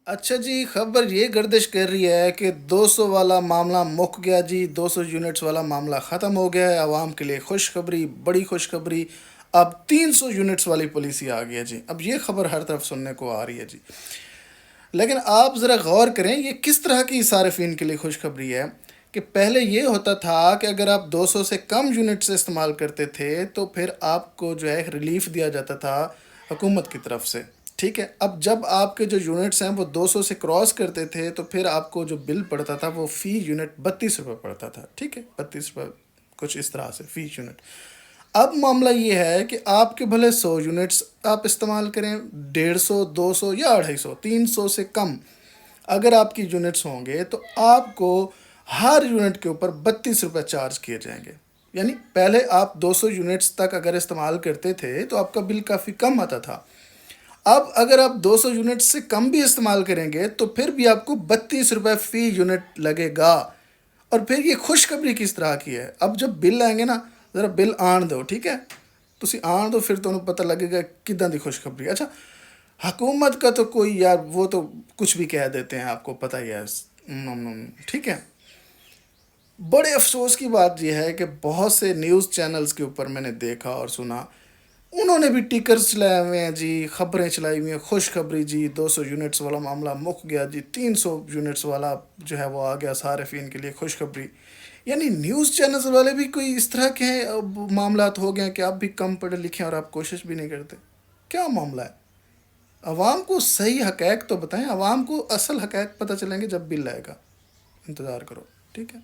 اچھا جی، خبر یہ گردش کر رہی ہے کہ 200 والا معاملہ مک گیا جی، 200 یونٹس والا معاملہ ختم ہو گیا ہے، عوام کے لیے خوشخبری، بڑی خوشخبری۔ اب 300 یونٹس والی پالیسی آ گئی ہے جی، اب یہ خبر ہر طرف سننے کو آ رہی ہے جی۔ لیکن آپ ذرا غور کریں یہ کس طرح کی صارفین کے لیے خوشخبری ہے کہ پہلے یہ ہوتا تھا کہ اگر آپ 200 سے کم یونٹ سے استعمال کرتے تھے تو پھر آپ کو جو ہے ریلیف دیا جاتا تھا حکومت کی طرف سے، ٹھیک ہے؟ اب جب آپ کے جو یونٹس ہیں وہ 200 سے کراس کرتے تھے تو پھر آپ کو جو بل پڑتا تھا وہ فی یونٹ 32 روپے پڑتا تھا، ٹھیک ہے؟ 32 روپے کچھ اس طرح سے فی یونٹ۔ اب معاملہ یہ ہے کہ آپ کے بھلے 100 یونٹس آپ استعمال کریں، 150، 200 یا 250، 300 سے کم اگر آپ کی یونٹس ہوں گے تو آپ کو ہر یونٹ کے اوپر 32 روپے چارج کیے جائیں گے۔ یعنی پہلے آپ 200 یونٹس تک اگر استعمال کرتے تھے تو آپ کا بل کافی کم آتا تھا، اب اگر آپ 200 یونٹ سے کم بھی استعمال کریں گے تو پھر بھی آپ کو 32 روپے فی یونٹ لگے گا۔ اور پھر یہ خوشخبری کس طرح کی ہے، اب جب بل آئیں گے نا ذرا بل آن دو، ٹھیک ہے؟ تسی آن دو پھر تمہیں پتہ لگے گا کداں دی خوشخبری۔ اچھا، حکومت کا تو کوئی یار وہ تو کچھ بھی کہہ دیتے ہیں، آپ کو پتہ ہی ہے، ٹھیک ہے؟ بڑے افسوس کی بات یہ ہے کہ بہت سے نیوز چینلز کے اوپر میں نے دیکھا اور سنا، انہوں نے بھی ٹکرز چلائے ہوئے ہیں جی، خبریں چلائی ہوئی ہیں، خوشخبری جی، 200 یونٹس والا معاملہ مک گیا جی، 300 یونٹس والا جو ہے وہ آ گیا صارفین کے لیے خوشخبری۔ یعنی نیوز چینلز والے بھی کوئی اس طرح کے ہیں، معاملات ہو گئے ہیں کہ آپ بھی کم پڑھے لکھے ہیں اور آپ کوشش بھی نہیں کرتے؟ کیا معاملہ ہے؟ عوام کو صحیح حقائق تو بتائیں، عوام کو اصل حقائق پتہ چلیں گے جب بل آئے گا، انتظار کرو، ٹھیک ہے؟